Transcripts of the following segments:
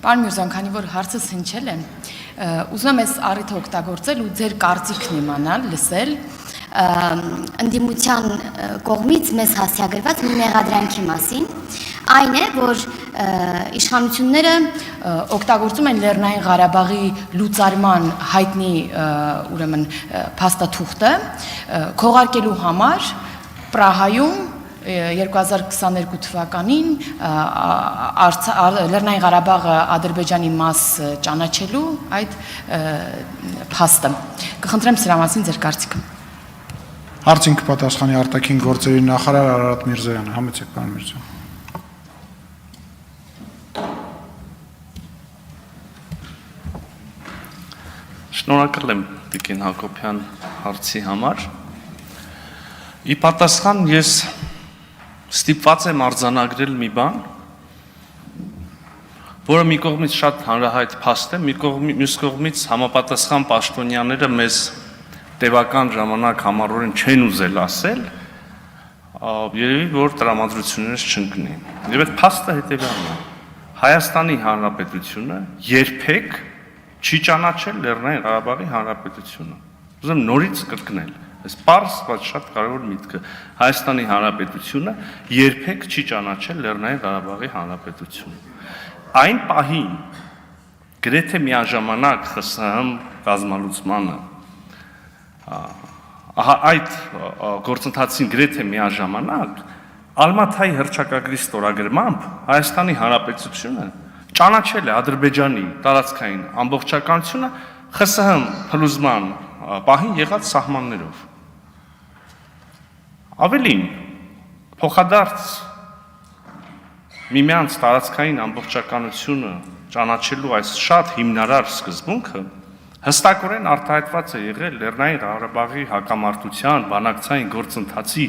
Պարոն Միրզոյան, քանի որ հարցս հնչել է, ուզում եմ այս առիթը օգտագործել ու ձեր կարծիքն իմանալ, լսել ընդդիմության կողմից մեզ հասցեագրված մի մեղադրանքի մասին, այն է, որ իշխանությունները օգտագործում են Լեռնային Ղարաբաղի լուծարման հայտնի ուրեմն փաստաթուղթը քողարկելու համար Պրահայում 2022 թվականին Լեռնային Ղարաբաղը Ադրբեջանի մաս ճանաչելու այդ փաստը։ Կխնդրեմ սրա մասին ձեր կարծիքը։ Հարցին կպատասխանի արտաքին գործերի նախարար Արարատ Միրզոյանը, համեցեք պարոն Միրզոյան։ Շնորհակալ եմ Տիկին Հակոբյան հարցի համար։ Ի պատասխան ես ստիպված եմ արձանագրել մի բան, որը մի կողմից շատ հանրահայտ փաստ է, մյուս կողմից համապատասխան պաշտոնյաները մեզ տևական ժամանակ համառորեն չեն ուզել ասել, երևի որ տրամադրություններս չընկնի։ Եվ այդ փաստը հետևյալն է. Հայաստանի Հանրապետությունը երբեք չի ճանաչել Լեռնային Ղարաբաղի Հանրապետությունը։ Ուզում նորից կրկնել, այս պարզ, բայց շատ կարևոր միտքը։ Հայաստանի Հանրապետությունը երբեք չի ճանաչել Լեռնային Ղարաբաղի Հանրապետությունը։ Այն պահին գրեթե միաժամանակ ԽՍՀՄ կազմալուծմանը այդ գործընթացին գրեթե միաժամանակ Ալմաթայի հռչակագրի ստորագրմամբ Հայաստանի Հանրապետությունը ճանաչել է Ադրբեջանի տարածքային ամբողջականությունը ԽՍՀՄ փլուզման պահին եղած սահմաններով։ Ավելին, փոխադարձ միմյանց տարածքային ամբողջականությունը ճանաչելու այս շատ հիմնարար սկզբունքը հստակորեն արտահայտված է եղել Լեռնային Ղարաբաղի հակամարտության բանակցային գործընթացի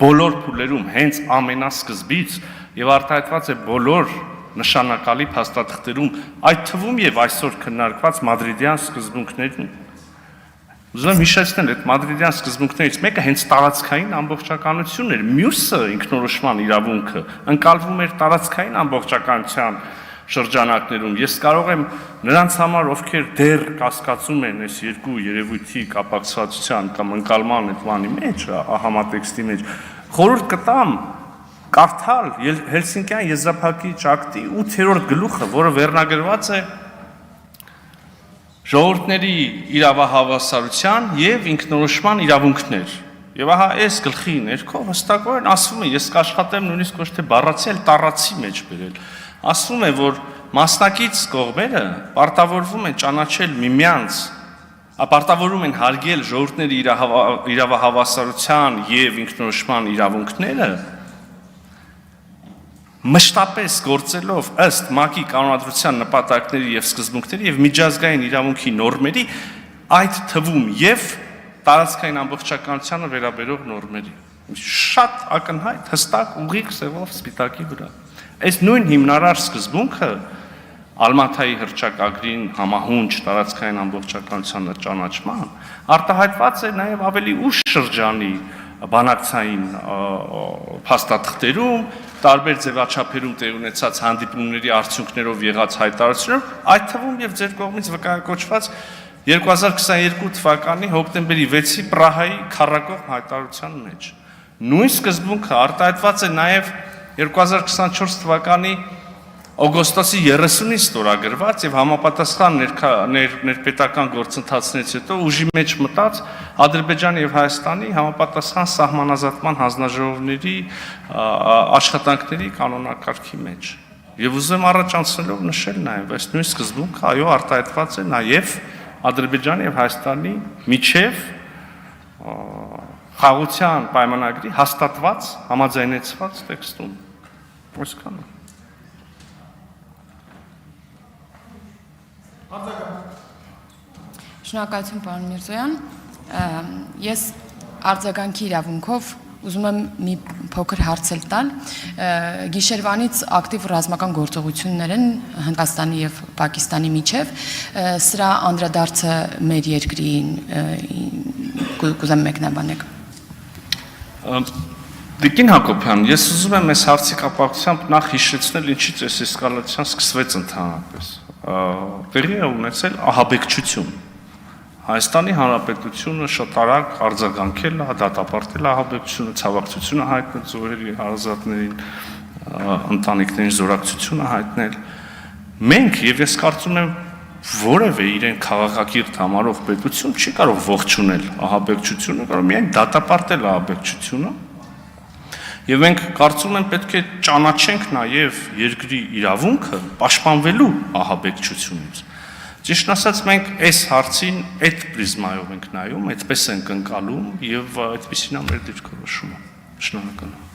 բոլոր փուլերում հենց ամենասկզբից եւ արտահայտված է բոլոր նշանակալի փաստաթղթերում, այդ թվում եւ այսօր քննարկված մադրիդյան սկզբունքներում։ Ուզում եմ հիշեցնել, այդ մադրիդյան սկզբունքներից մեկը հենց տարածքային ամբողջականությունն էր, մյուսը ինքնորոշման իրավունքը ընկալվում էր տարածքային ամբողջականության շրջանակներում։ Ես կարող եմ նրանց համար, ովքեր դեռ կասկածում են այս երկու երևույթի կապակցվածության կամ ընկալման այդ բանի մեջ, համատեքստի մեջ, խորհուրդ կտամ կարդալ Հելսինկյան եզրափակիչ ակտի 8-րդ գլուխը, որը վերնագրված է ժողովուրդների իրավահավասարության եւ ինքնորոշման իրավունքներ։ Եվ ահա այս գլխի ներքո հստակորեն ասվում է, ես կաշխատեմ նույնիսկ ոչ թե բառացի, այլ տառացի մեջ բերել։ Ասվում է, որ մասնակից կողմերը պարտավորվում են ճանաչել միմյանց, պարտավորում են հարգել ժողովուրդների իրավահավասարության եւ ինքնորոշման իրավունքները, մշտապես գործելով ըստ ՄԱԿ-ի կանոնադրության նպատակների եւ սկզբունքների եւ միջազգային իրավունքի նորմերի, այդ թվում եւ տարածքային ամբողջականությանը վերաբերող նորմերի։ Շատ ակնհայտ, հստակ, ուղիղ սևով սպիտակի վրա։ Այս նույն հիմնարար սկզբունքը Ալմաթայի հռչակագրին համահունչ տարածքային ամբողջականության ճանաչման արտահայտված է նաեւ ավելի ուշ շրջանի բանակցային փաստաթղթերում, տարբեր ձևաչափերում տեղ ունեցած հանդիպումների արդյունքներով եղած հայտարարություններով, այդ թվում եւ ձեր կողմից վկայակոչված 2022 թվականի հոկտեմբերի 6-ի Պրահայի քառակողմ հայտարարության մեջ։ Նույն սկզբունքը արտահայտված է նաեւ 2024 թվականի օգոստոսի 30-ին ստորագրված եւ համապատասխան ներպետական գործընթացներից հետո ուժի մեջ մտած Ադրբեջանի եւ Հայաստանի համապատասխան սահմանազատման հանձնաժողովների աշխատանքների կանոնակարգի մեջ։ Եվ ուզում եմ առաջ անցնելով նշել նաեւ այս նույն սկզբունքը այո արտահայտված է նաեւ Ադրբեջանի եւ Հայաստանի միջև խաղաղության պայմանագրի հաստատված համաձայնեցված տեքստում։ Այսքանը։ Շնորհակալություն պարոն Միրզոյան, ես արձագանքի իրավունքով ուզում եմ մի փոքր հարցել տալ, գիշերվանից ակտիվ ռազմական գործողություններ են Հնդկաստանի եւ Պակիստանի միջև, սրա անդրադարձը մեր երկրին կուզեմ մեկնաբանեք։ Տիկին Հակոբյան, ես ուզում եմ այս հարցի կապակցությամբ նախ հիշեցնել, ինչից այս էսկալացիան սկսվեց ընդհանրապես։ Տեղի է ունեցել ահաբեկչություն։ Հայաստանի Հանրապետությունը շատ արագ արձագանքել է, դատապարտել ահաբեկչությունը, ցավակցությունը հայտնել զոհերի հարազատներին, ընտանիքներին զորակցությունը հայտնել։ Մենք եւ ես կարծում եմ որևէ իրեն քաղաքակիրթ համարող պետություն չի կարող ողջունել ահաբեկչությունը, կարող միայն դատապարտել ահաբեկչությունը։ Եվ մենք կարծում եմ պետք է ճանաչենք նաև երկրի իրավունքը պաշտպանվելու ահաբեկչությունից։ Ճիշտ ասած մենք այս հարցին այդ պրիզմայով ենք նայում, այդպես ենք ընկալում եւ այդպեսին է մեր դիրքորոշումը։ Շնորհակալ եմ։